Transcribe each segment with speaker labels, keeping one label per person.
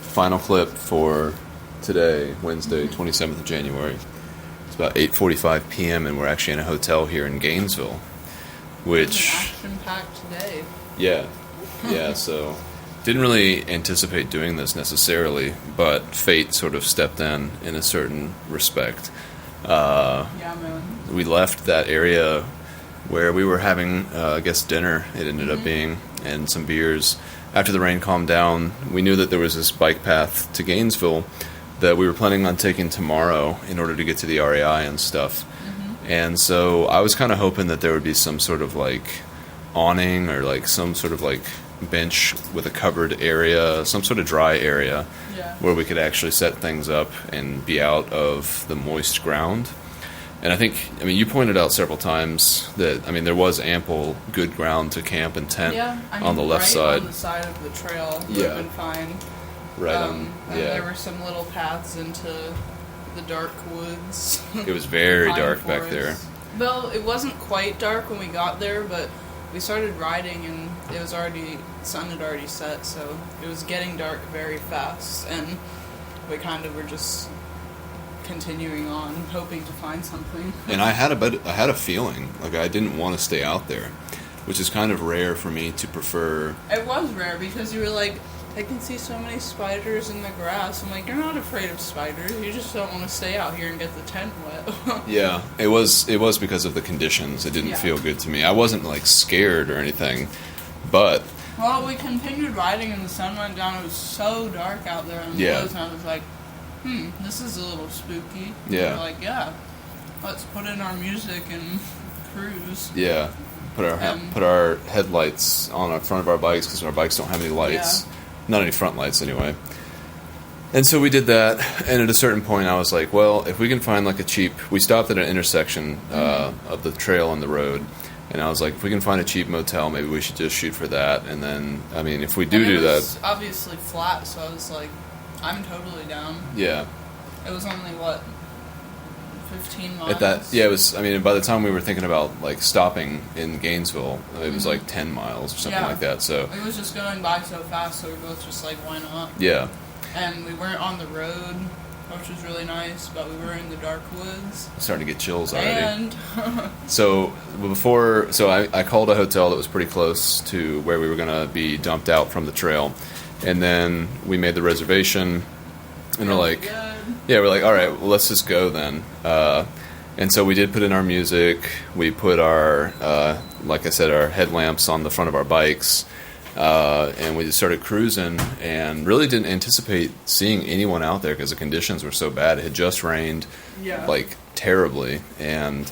Speaker 1: final clip for today, Wednesday, 27th of January. It's about 8:45 p.m. and we're actually in a hotel here in Gainesville, which...
Speaker 2: It's an action-packed day.
Speaker 1: Yeah, so didn't really anticipate doing this necessarily, but fate sort of stepped in a certain respect.
Speaker 2: Yeah, man.
Speaker 1: We left that area where we were having, I guess, dinner, it ended up being, and some beers. After the rain calmed down, we knew that there was this bike path to Gainesville that we were planning on taking tomorrow in order to get to the REI and stuff. And so I was kind of hoping that there would be some sort of like awning or like some sort of like bench with a covered area, some sort of dry area where we could actually set things up and be out of the moist ground. And I mean, you pointed out several times that, I mean, there was ample good ground to camp and tent on the left side.
Speaker 2: on the side of the trail would
Speaker 1: Yeah.
Speaker 2: have been fine.
Speaker 1: Right
Speaker 2: And there were some little paths into the dark woods.
Speaker 1: It was very
Speaker 2: Pine
Speaker 1: dark back
Speaker 2: forest.
Speaker 1: there.
Speaker 2: Well, it wasn't quite dark when we got there, but we started riding and it was sun had already set, so it was getting dark very fast, and we kind of were just continuing on, hoping to find something.
Speaker 1: And I had a feeling like I didn't want to stay out there, which is kind of rare for me to prefer.
Speaker 2: It was rare because you were like, I can see so many spiders in the grass. I'm like, you're not afraid of spiders. You just don't want to stay out here and get the tent wet.
Speaker 1: Yeah, it was because of the conditions. It didn't feel good to me. I wasn't like scared or anything, but
Speaker 2: Well, we continued riding and the sun went down. It was so dark out there in the woods, and I was like, this is a little spooky.
Speaker 1: Yeah.
Speaker 2: And we're like, let's put in our music and cruise.
Speaker 1: yeah, put our headlights on the front of our bikes because our bikes don't have any lights.
Speaker 2: Yeah.
Speaker 1: Not any front lights anyway. And so we did that, and at a certain point I was like, well, if we can find like a cheap... We stopped at an intersection of the trail and the road, and I was like, if we can find a cheap motel, maybe we should just shoot for that, and then, I mean, if we do
Speaker 2: It
Speaker 1: that...
Speaker 2: was obviously flat, so I was like, I'm totally down.
Speaker 1: Yeah.
Speaker 2: It was only, 15 miles?
Speaker 1: At that, it was, I mean, by the time we were thinking about like stopping in Gainesville, it was like 10 miles or something like that, so...
Speaker 2: It was just going by so fast, so we were both just like, why not?
Speaker 1: Yeah.
Speaker 2: And we weren't on the road, which was really nice, but we were in the dark woods.
Speaker 1: Starting to get chills already.
Speaker 2: And
Speaker 1: So I called a hotel that was pretty close to where we were going to be dumped out from the trail, and then we made the reservation, and we're like, all right, well, let's just go then. And so we did put in our music. We put our, like I said, our headlamps on the front of our bikes. And we just started cruising and really didn't anticipate seeing anyone out there because the conditions were so bad. It had just rained like terribly, and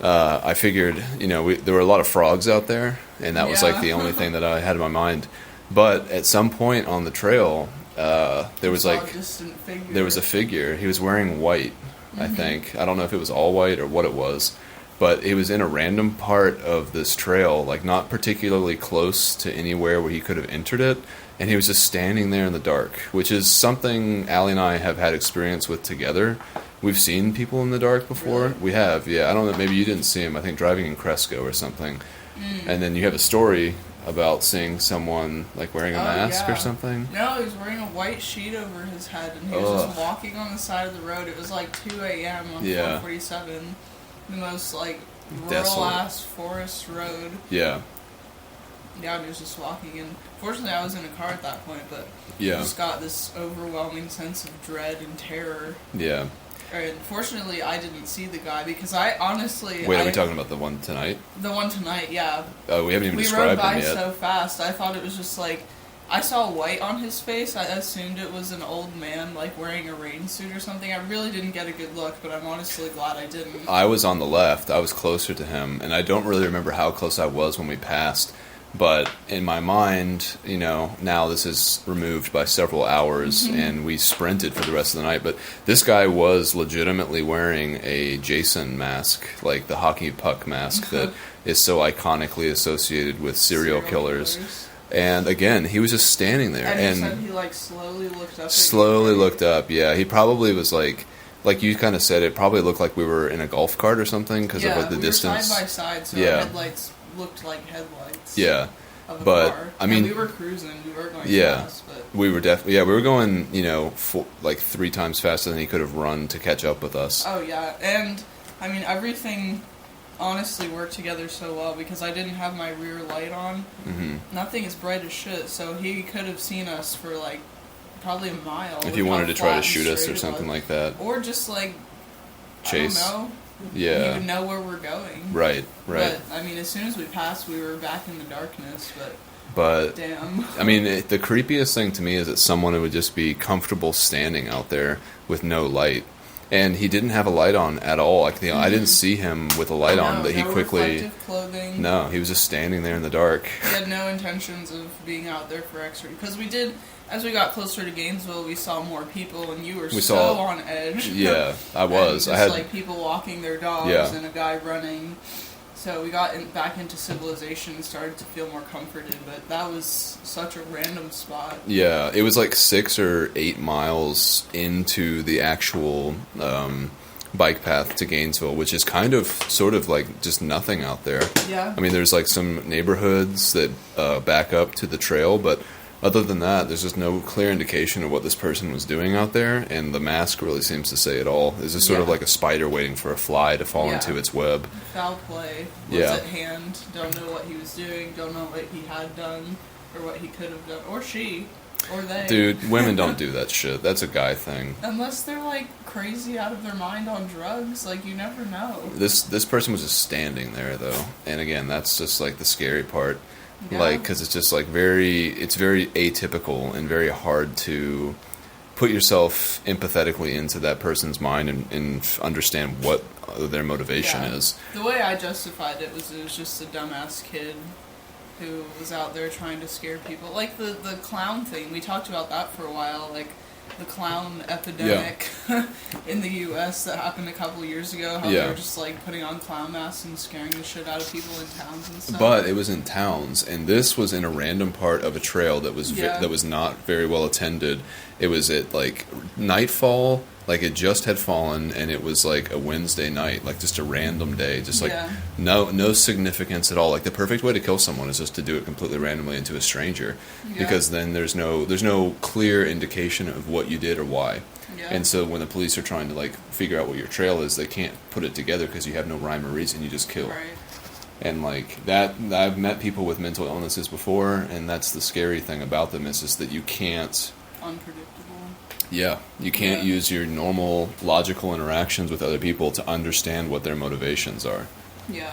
Speaker 1: I figured, there were a lot of frogs out there, and that was like the only thing that I had in my mind. But at some point on the trail, there was a figure. He was wearing white, I think. I don't know if it was all white or what it was. But it was in a random part of this trail, like not particularly close to anywhere where he could have entered it, and he was just standing there in the dark, which is something Allie and I have had experience with together. We've seen people in the dark before.
Speaker 2: Really?
Speaker 1: We have, yeah. I don't know, maybe you didn't see him, I think driving in Cresco or something. And then you have a story about seeing someone like wearing a mask or something.
Speaker 2: No, he was wearing a white sheet over his head, and he was just walking on the side of the road. It was like 2 a.m. on 447. The most, rural-ass forest road.
Speaker 1: Yeah.
Speaker 2: Yeah, and he was just walking in. Fortunately, I was in a car at that point, but I just got this overwhelming sense of dread and terror.
Speaker 1: Yeah.
Speaker 2: And fortunately, I didn't see the guy, because I honestly...
Speaker 1: Wait, are we talking about the one tonight?
Speaker 2: The one tonight, yeah.
Speaker 1: Oh, we haven't even described him yet.
Speaker 2: We rode by so fast, I thought it was just I saw white on his face. I assumed it was an old man, wearing a rain suit or something. I really didn't get a good look, but I'm honestly glad I didn't.
Speaker 1: I was on the left. I was closer to him, and I don't really remember how close I was when we passed. But in my mind, now this is removed by several hours, and we sprinted for the rest of the night. But this guy was legitimately wearing a Jason mask, like the hockey puck mask that is so iconically associated with serial killers. And again, he was just standing there.
Speaker 2: And you said he slowly looked up.
Speaker 1: Slowly looked up, yeah. He probably was like you kind of said, it probably looked like we were in a golf cart or something because of the distance.
Speaker 2: Side by side, so our headlights looked like headlights.
Speaker 1: Yeah.
Speaker 2: of a
Speaker 1: But,
Speaker 2: car.
Speaker 1: I mean-
Speaker 2: And we were cruising. We were going
Speaker 1: Yeah.
Speaker 2: fast, but
Speaker 1: We were we were going, like 3 times faster than he could have run to catch up with us.
Speaker 2: oh yeah. And I mean, everything honestly worked together so well because I didn't have my rear light on.
Speaker 1: Hmm.
Speaker 2: Nothing is bright as shit, so he could have seen us for like probably a mile.
Speaker 1: If
Speaker 2: with
Speaker 1: he
Speaker 2: how
Speaker 1: wanted to try
Speaker 2: flat
Speaker 1: to
Speaker 2: and
Speaker 1: shoot us
Speaker 2: straight
Speaker 1: or
Speaker 2: it
Speaker 1: something
Speaker 2: was.
Speaker 1: like that.
Speaker 2: Or just like
Speaker 1: Chase.
Speaker 2: I don't know.
Speaker 1: Yeah.
Speaker 2: Even know where we're going.
Speaker 1: Right, right.
Speaker 2: But I mean, as soon as we passed, we were back in the darkness. But
Speaker 1: But
Speaker 2: damn.
Speaker 1: I mean, the creepiest thing to me is that someone would just be comfortable standing out there with no light, and he didn't have a light on at all. Like, I didn't see him with a light on, but he
Speaker 2: no
Speaker 1: quickly.
Speaker 2: reflective clothing.
Speaker 1: No, he was just standing there in the dark.
Speaker 2: He had no intentions of being out there for extra. Because we did, as we got closer to Gainesville, we saw more people, and you were
Speaker 1: We
Speaker 2: so
Speaker 1: saw-
Speaker 2: on edge.
Speaker 1: Yeah, I
Speaker 2: And
Speaker 1: was.
Speaker 2: just,
Speaker 1: I had.
Speaker 2: like people walking their dogs
Speaker 1: Yeah.
Speaker 2: and a guy running. So we got back into civilization and started to feel more comforted. But that was such a random spot.
Speaker 1: Yeah, it was like 6 or 8 miles into the actual bike path to Gainesville, which is kind of, sort of like just nothing out there.
Speaker 2: Yeah.
Speaker 1: I mean, there's like some neighborhoods that back up to the trail, but other than that, there's just no clear indication of what this person was doing out there, and the mask really seems to say it all. It's just sort of
Speaker 2: Yeah.
Speaker 1: like a spider waiting for a fly to fall
Speaker 2: Yeah.
Speaker 1: into its web.
Speaker 2: Foul play was
Speaker 1: Yeah.
Speaker 2: at hand. Don't know what he was doing. Don't know what he had done or what he could have done. Or she. Or they.
Speaker 1: Dude, women don't do that shit. That's a guy thing.
Speaker 2: Unless they're like crazy out of their mind on drugs, like you never know.
Speaker 1: This person was just standing there though, and again, that's just like the scary part.
Speaker 2: Yeah.
Speaker 1: Like, because it's just like it's very atypical and very hard to put yourself empathetically into that person's mind and understand what their motivation
Speaker 2: Yeah.
Speaker 1: is.
Speaker 2: The way I justified it was just a dumbass kid who was out there trying to scare people. Like the clown thing, we talked about that for a while, like the clown epidemic in the U.S. that happened a couple of years ago, how
Speaker 1: Yeah.
Speaker 2: they were just like putting on clown masks and scaring the shit out of people in towns and stuff.
Speaker 1: But it was in towns, and this was in a random part of a trail that was
Speaker 2: Yeah.
Speaker 1: that was not very well attended. It was at like nightfall, like it just had fallen, and it was like a Wednesday night, like just a random day, just like
Speaker 2: Yeah.
Speaker 1: no significance at all. Like the perfect way to kill someone is just to do it completely randomly into a stranger,
Speaker 2: Yeah.
Speaker 1: because then there's no clear indication of what you did or why.
Speaker 2: Yeah.
Speaker 1: And so when the police are trying to like figure out what your trail is, they can't put it together because you have no rhyme or reason. You just kill.
Speaker 2: Right.
Speaker 1: And like that, I've met people with mental illnesses before, and that's the scary thing about them is just that you can't.
Speaker 2: Unpredictable.
Speaker 1: Yeah, you can't
Speaker 2: Yeah.
Speaker 1: use your normal logical interactions with other people to understand what their motivations are.
Speaker 2: Yeah.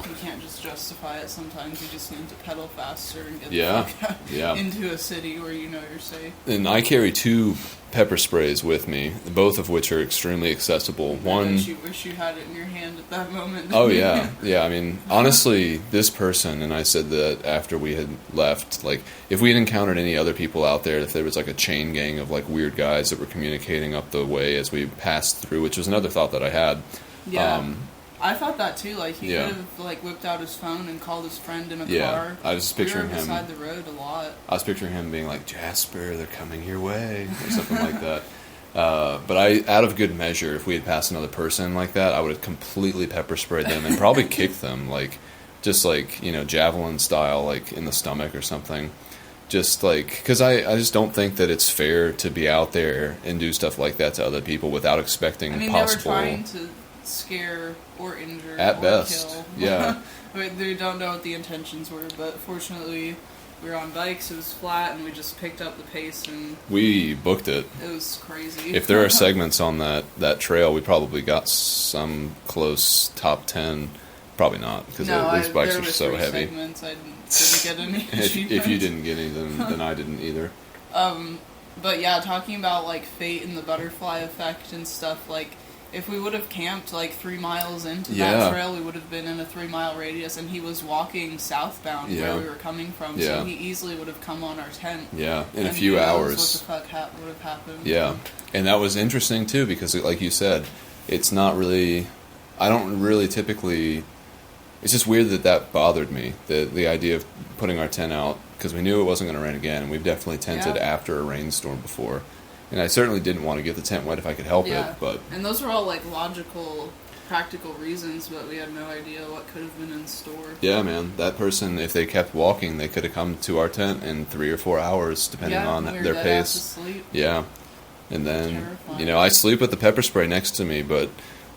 Speaker 2: You can't just justify it. Sometimes you just need to pedal faster and get
Speaker 1: Yeah.
Speaker 2: the fuck out
Speaker 1: Yeah.
Speaker 2: into a city where you know you're safe.
Speaker 1: And I carry 2 pepper sprays with me, both of which are extremely accessible.
Speaker 2: I
Speaker 1: One.
Speaker 2: bet you wish you had it in your hand at that moment.
Speaker 1: Oh yeah, yeah. I mean, honestly, this person, and I said that after we had left, like, if we had encountered any other people out there, if there was like a chain gang of like weird guys that were communicating up the way as we passed through, which was another thought that I had.
Speaker 2: Yeah. I thought that too. Like he
Speaker 1: Yeah.
Speaker 2: could have like whipped out his phone and called his friend in a
Speaker 1: Yeah,
Speaker 2: car.
Speaker 1: I was picturing
Speaker 2: we were
Speaker 1: him.
Speaker 2: beside the road a lot.
Speaker 1: I was picturing him being like, Jasper, they're coming your way, or something like that. But out of good measure, if we had passed another person like that, I would have completely pepper sprayed them and probably kicked them, like, just like, javelin style, like in the stomach or something. Just like, because I just don't think that it's fair to be out there and do stuff like that to other people without expecting
Speaker 2: I mean,
Speaker 1: possible.
Speaker 2: they were trying to scare or injure
Speaker 1: At
Speaker 2: or
Speaker 1: best,
Speaker 2: kill.
Speaker 1: yeah.
Speaker 2: They don't know what the intentions were, but fortunately, we were on bikes. It was flat, and we just picked up the pace, and
Speaker 1: We booked it.
Speaker 2: it was crazy.
Speaker 1: If there are segments on that trail, we probably got some close top 10. Probably not, because these bikes
Speaker 2: there
Speaker 1: are
Speaker 2: were
Speaker 1: so
Speaker 2: 3
Speaker 1: heavy.
Speaker 2: segments. I didn't get any.
Speaker 1: If you
Speaker 2: achievements.
Speaker 1: didn't get any, then I didn't either.
Speaker 2: But yeah, talking about like fate and the butterfly effect and stuff, like if we would have camped like 3 miles into
Speaker 1: Yeah.
Speaker 2: that trail, we would have been in a 3-mile radius, and he was walking southbound
Speaker 1: Yeah.
Speaker 2: where we were coming from,
Speaker 1: Yeah.
Speaker 2: so he easily would have come on our tent.
Speaker 1: Yeah, in a
Speaker 2: And
Speaker 1: few
Speaker 2: who knows
Speaker 1: hours.
Speaker 2: What the fuck would have happened?
Speaker 1: Yeah, and that was interesting too because, like you said, it's not really. I don't really typically. It's just weird that bothered me. The idea of putting our tent out because we knew it wasn't going to rain again, and we've definitely tented
Speaker 2: Yeah.
Speaker 1: after a rainstorm before, and I certainly didn't want to get the tent wet if I could help
Speaker 2: Yeah.
Speaker 1: it. But
Speaker 2: And those were all like logical practical reasons, but we had no idea what could have been in store.
Speaker 1: Yeah, man. That person, if they kept walking, they could have come to our tent in 3 or 4 hours, depending on
Speaker 2: we were
Speaker 1: their
Speaker 2: dead
Speaker 1: pace.
Speaker 2: ass asleep.
Speaker 1: Yeah. And then,
Speaker 2: Terrifying.
Speaker 1: you know, I sleep with the pepper spray next to me, but,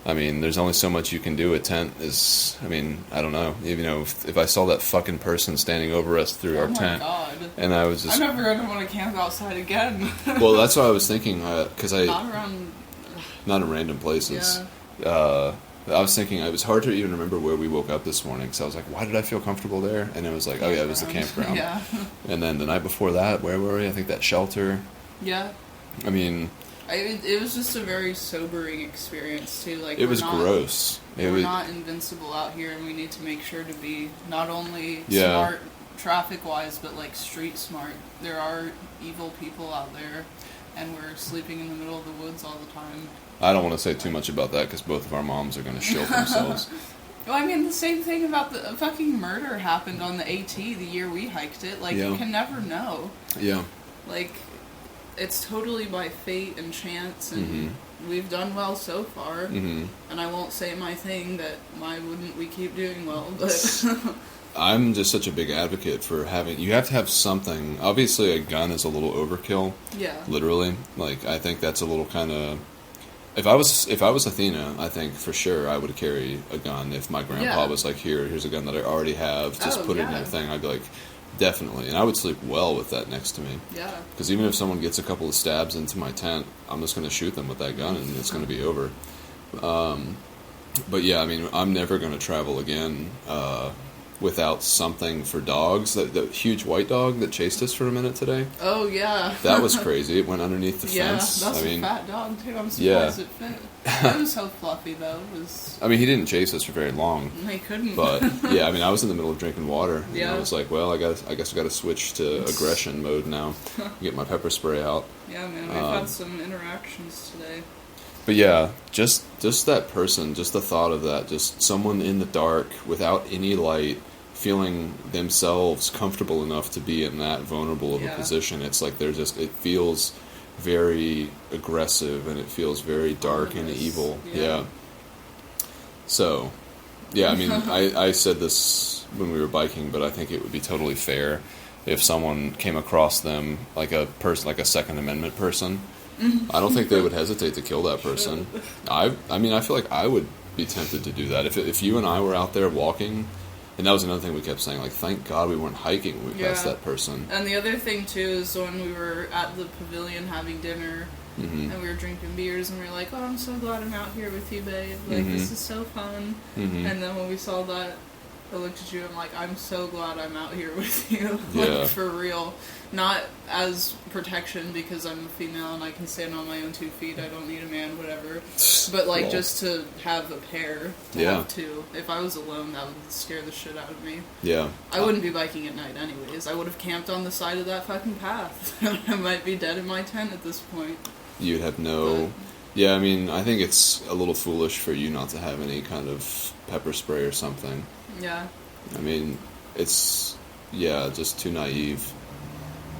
Speaker 1: I mean, there's only so much you can do. A tent is, I mean, I don't know. You know, if I saw that fucking person standing over us through our tent,
Speaker 2: God.
Speaker 1: and I was just...
Speaker 2: I'm never going to want to camp outside again.
Speaker 1: Well, that's what I was thinking, because
Speaker 2: Not around...
Speaker 1: Not in random places.
Speaker 2: Yeah.
Speaker 1: I was thinking, it was hard to even remember where we woke up this morning, because I was like, why did I feel comfortable there? And it was like, oh yeah, it was the campground.
Speaker 2: Yeah.
Speaker 1: And then the night before that, where were we? I think that shelter.
Speaker 2: Yeah.
Speaker 1: I mean...
Speaker 2: It was just a very sobering experience, too. Like,
Speaker 1: it was gross.
Speaker 2: We're not invincible out here, and we need to make sure to be not only smart traffic-wise, but, like, street smart. There are evil people out there, and we're sleeping in the middle of the woods all the time.
Speaker 1: I don't want to say too much about that, because both of our moms are going to shield themselves.
Speaker 2: Well, I mean, the same thing about the fucking murder happened on the AT the year we hiked it. Like, you can never know.
Speaker 1: Yeah.
Speaker 2: Like... It's totally by fate and chance, and we've done well so far. And I won't say my thing that why wouldn't we keep doing well, but...
Speaker 1: I'm just such a big advocate for having... You have to have something. Obviously, a gun is a little overkill.
Speaker 2: Yeah.
Speaker 1: Literally. Like, I think that's a little kind of... If I was Athena, I think for sure I would carry a gun. If my grandpa was like, here's a gun that I already have, just put it in your thing, I'd be like... Definitely, and I would sleep well with that next to me.
Speaker 2: Yeah.
Speaker 1: Because even if someone gets a couple of stabs into my tent, I'm just going to shoot them with that gun, and it's going to be over. But yeah, I mean, I'm never going to travel again without something for dogs. That huge white dog that chased us for a minute today.
Speaker 2: Oh yeah.
Speaker 1: That was crazy. It went underneath the fence.
Speaker 2: Yeah, that's a fat dog too. I'm surprised it fit. It was so fluffy though.
Speaker 1: I mean, he didn't chase us for very long.
Speaker 2: He couldn't.
Speaker 1: But yeah, I mean, I was in the middle of drinking water.
Speaker 2: Yeah.
Speaker 1: And I was like, well, I guess I got to switch to aggression mode now. Get my pepper spray out.
Speaker 2: Yeah, man, we've had some interactions today.
Speaker 1: But yeah, just that person, just the thought of that, just someone in the dark without any light, feeling themselves comfortable enough to be in that vulnerable of a position. It's like it feels very aggressive, and it feels very dark and evil. Yeah. So, yeah, I mean, I said this when we were biking, but I think it would be totally fair if someone came across them, like a person, like a Second Amendment person. I don't think they would hesitate to kill that person. I mean, I feel like I would be tempted to do that. If you and I were out there walking, and that was another thing we kept saying, like, thank God we weren't hiking when we passed that person.
Speaker 2: And the other thing, too, is when we were at the pavilion having dinner, and we were drinking beers, and we were like, oh, I'm so glad I'm out here with you, babe. Like, this is so fun. And then when we saw that, I looked at you, I'm like, I'm so glad I'm out here with you. Like, for real. Not as protection because I'm a female and I can stand on my own 2 feet, I don't need a man, whatever. But, like, just to have a pair, to have two. If I was alone, that would scare the shit out of me.
Speaker 1: Yeah.
Speaker 2: I wouldn't be biking at night anyways. I would have camped on the side of that fucking path. I might be dead in my tent at this point.
Speaker 1: You'd have no... Yeah, I mean, I think it's a little foolish for you not to have any kind of pepper spray or something.
Speaker 2: Yeah.
Speaker 1: I mean, it's, just too naive.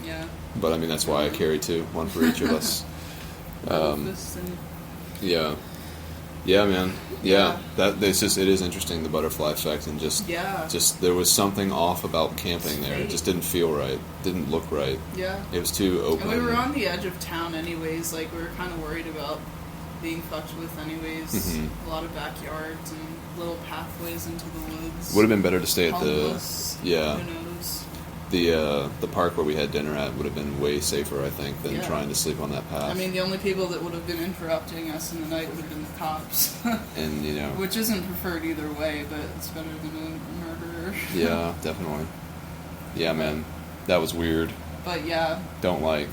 Speaker 2: Yeah.
Speaker 1: But, I mean, that's why I carry two, one for each of us. Yeah. Yeah, man. Yeah. It is interesting, the butterfly effect, and just there was something off about camping there. It just didn't feel right. Didn't look right.
Speaker 2: Yeah.
Speaker 1: It was too open.
Speaker 2: And we were on the edge of town anyways, like, we were kind of worried about being fucked with anyways. A lot of backyards and little pathways into the woods.
Speaker 1: Would have been better to stay at
Speaker 2: Homeless,
Speaker 1: who knows. The park where we had dinner at would have been way safer, I think, than trying to sleep on that path.
Speaker 2: I mean, the only people that would have been interrupting us in the night would have been the cops.
Speaker 1: And,
Speaker 2: which isn't preferred either way, but it's better than a murderer.
Speaker 1: Yeah, definitely. Yeah, man. That was weird.
Speaker 2: But yeah.
Speaker 1: Don't like.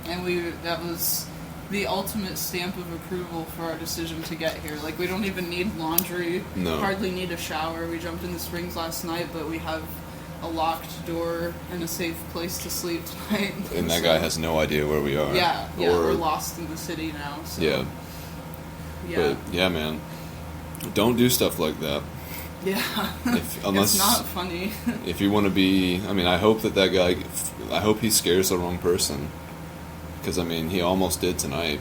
Speaker 2: And that was the ultimate stamp of approval for our decision to get here. Like, we don't even need laundry.
Speaker 1: No.
Speaker 2: Hardly need a shower. We jumped in the springs last night, but we have a locked door and a safe place to sleep tonight.
Speaker 1: And that guy has no idea where we are.
Speaker 2: Yeah, we're lost in the city now. So.
Speaker 1: Yeah. But, yeah, man. Don't do stuff like that.
Speaker 2: Yeah.
Speaker 1: Unless,
Speaker 2: it's not funny.
Speaker 1: If you want to be... I mean, I hope that guy... I hope he scares the wrong person. Because, I mean, he almost did tonight.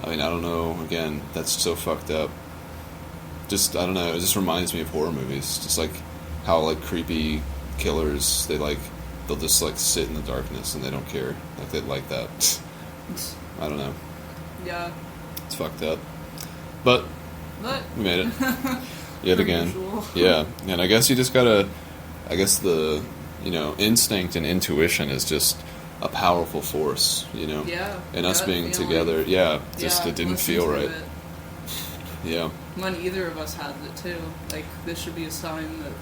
Speaker 1: I mean, I don't know. Again, that's so fucked up. just, I don't know, it just reminds me of horror movies. Just like how like creepy killers, they'll just like sit in the darkness and they don't care. Like they like that. I don't know.
Speaker 2: Yeah.
Speaker 1: It's fucked up. But we made it. Yet again.
Speaker 2: Unusual.
Speaker 1: Yeah. And I guess you just gotta, I guess the, instinct and intuition is just a powerful force,
Speaker 2: Yeah.
Speaker 1: And us
Speaker 2: gut
Speaker 1: being
Speaker 2: feeling.
Speaker 1: together, just it didn't
Speaker 2: listen
Speaker 1: feel
Speaker 2: to
Speaker 1: right.
Speaker 2: it.
Speaker 1: Yeah.
Speaker 2: When either of us had it too. Like, this should be a sign that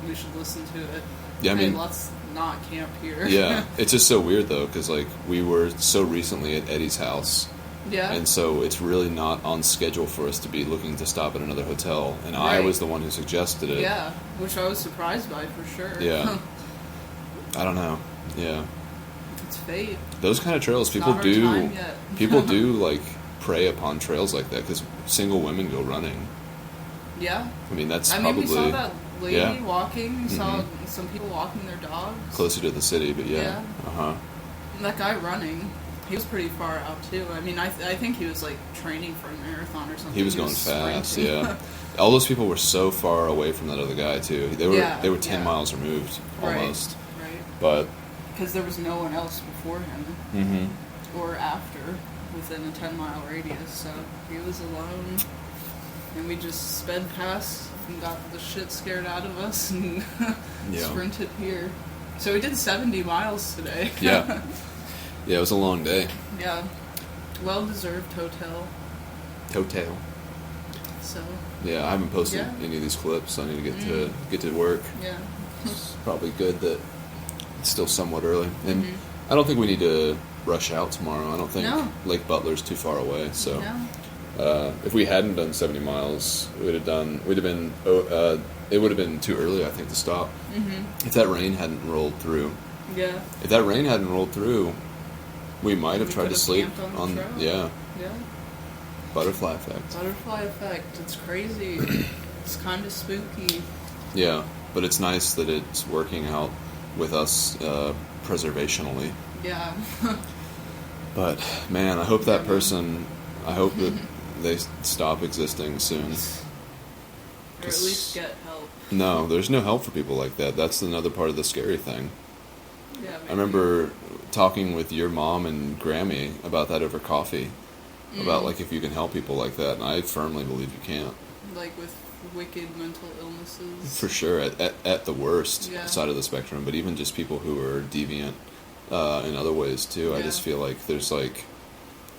Speaker 2: we should listen to it.
Speaker 1: Yeah, I
Speaker 2: Hey,
Speaker 1: mean,
Speaker 2: let's not camp here.
Speaker 1: yeah. It's just so weird though, because like we were so recently at Eddie's house.
Speaker 2: Yeah.
Speaker 1: And so it's really not on schedule for us to be looking to stop at another hotel. And I
Speaker 2: Right.
Speaker 1: was the one who suggested it.
Speaker 2: Yeah, which I was surprised by for sure.
Speaker 1: Yeah. I don't know. Yeah.
Speaker 2: It's fate.
Speaker 1: Those kind of trails,
Speaker 2: It's
Speaker 1: people
Speaker 2: not our
Speaker 1: do.
Speaker 2: time yet.
Speaker 1: People do like prey upon trails like that because single women go running.
Speaker 2: Yeah.
Speaker 1: I mean, that's
Speaker 2: I mean,
Speaker 1: probably
Speaker 2: we saw that lady
Speaker 1: yeah.
Speaker 2: walking. We saw
Speaker 1: Mhm.
Speaker 2: some people walking their dogs.
Speaker 1: closer to the city, but yeah.
Speaker 2: Yeah.
Speaker 1: Uh-huh.
Speaker 2: And that guy running, he was pretty far out too. I mean, I think he was like training for a marathon or something.
Speaker 1: He was going fast,
Speaker 2: sprinting.
Speaker 1: yeah. All those people were so far away from that other guy too. They were
Speaker 2: Yeah,
Speaker 1: 10
Speaker 2: yeah.
Speaker 1: miles removed
Speaker 2: Right.
Speaker 1: almost.
Speaker 2: Right.
Speaker 1: But
Speaker 2: Because there was no one else before him
Speaker 1: mhm.
Speaker 2: or after within a 10-mile radius, so he was alone. And we just sped past and got the shit scared out of us and
Speaker 1: Yeah.
Speaker 2: sprinted here. So we did 70 miles today.
Speaker 1: Yeah. Yeah, it was a long day.
Speaker 2: Yeah. Well-deserved hotel.
Speaker 1: Hotel.
Speaker 2: So,
Speaker 1: Yeah, I haven't posted
Speaker 2: Yeah.
Speaker 1: any of these clips. I need to get to work.
Speaker 2: yeah.
Speaker 1: It's probably good that it's still somewhat early. And
Speaker 2: Mhm.
Speaker 1: I don't think we need to rush out tomorrow. I don't think
Speaker 2: No.
Speaker 1: Lake Butler's too far away. So
Speaker 2: No.
Speaker 1: if we hadn't done 70 miles, it would have been too early, I think, to stop.
Speaker 2: Mm-hmm.
Speaker 1: If that rain hadn't rolled through.
Speaker 2: Yeah.
Speaker 1: If that rain hadn't rolled through, we might have
Speaker 2: We
Speaker 1: tried to
Speaker 2: could've
Speaker 1: sleep
Speaker 2: camped on
Speaker 1: on
Speaker 2: the trail.
Speaker 1: yeah,
Speaker 2: Yeah.
Speaker 1: butterfly effect.
Speaker 2: Butterfly effect. It's crazy. It's kind of spooky.
Speaker 1: Yeah, but it's nice that it's working out with us preservationally.
Speaker 2: Yeah.
Speaker 1: But man, I hope that
Speaker 2: Yeah.
Speaker 1: person. I hope that they stop existing soon.
Speaker 2: Or at least get help.
Speaker 1: No, there's no help for people like that. That's another part of the scary thing.
Speaker 2: Yeah.
Speaker 1: I remember talking with your mom and Grammy about that over coffee. About like if you can help people like that, and I firmly believe you can't.
Speaker 2: Like with wicked mental illnesses.
Speaker 1: For sure, at the worst
Speaker 2: Yeah.
Speaker 1: side of the spectrum, but even just people who are deviant in other ways too. I
Speaker 2: Yeah.
Speaker 1: just feel like there's like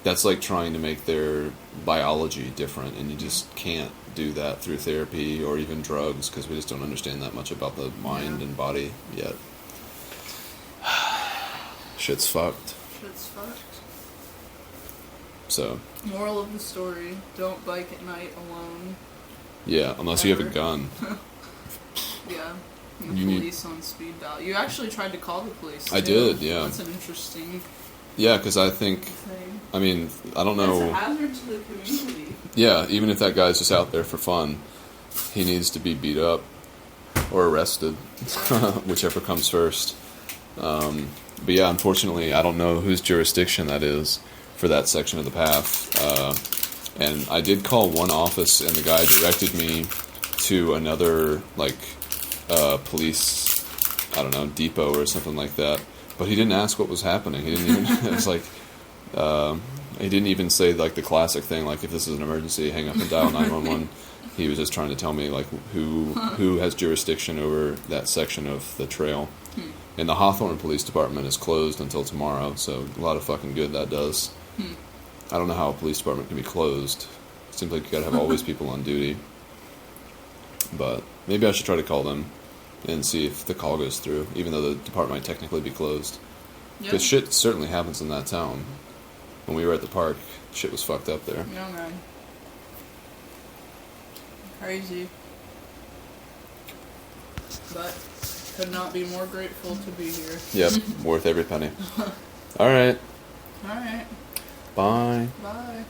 Speaker 1: that's like trying to make their biology different, and you just can't do that through therapy or even drugs because we just don't understand that much about the mind
Speaker 2: Yeah.
Speaker 1: and body yet. Shit's fucked.
Speaker 2: Shit's fucked.
Speaker 1: So
Speaker 2: Moral of the story: don't bike at night alone.
Speaker 1: yeah, unless you have a
Speaker 2: Ever.
Speaker 1: gun.
Speaker 2: Yeah. The
Speaker 1: You need-
Speaker 2: police on speed dial. You actually tried to call the police.
Speaker 1: I
Speaker 2: too.
Speaker 1: did, yeah.
Speaker 2: That's an interesting
Speaker 1: Yeah, because I think
Speaker 2: thing.
Speaker 1: I mean I don't
Speaker 2: It's
Speaker 1: know.
Speaker 2: a hazard to the community.
Speaker 1: Yeah, even if that guy's just out there for fun, he needs to be beat up or arrested, whichever comes first. But yeah, unfortunately, I don't know whose jurisdiction that is for that section of the path. And I did call one office, and the guy directed me to another, like, police, I don't know, depot or something like that. But he didn't ask what was happening. He didn't even, it was like, he didn't even say, like, the classic thing, like, if this is an emergency, hang up and dial 911. He was just trying to tell me, like, who has jurisdiction over that section of the trail. And the Hawthorne Police Department is closed until tomorrow, so a lot of fucking good that does. I don't know how a police department can be closed. It seems like you gotta have always people on duty. But maybe I should try to call them and see if the call goes through, even though the department might technically be closed.
Speaker 2: Yeah.
Speaker 1: Because shit certainly happens in that town. When we were at the park, shit was fucked up there.
Speaker 2: No, man. Crazy. But could not be more grateful to be here.
Speaker 1: Yep, worth every penny. Alright,
Speaker 2: Alright.
Speaker 1: bye.
Speaker 2: Bye.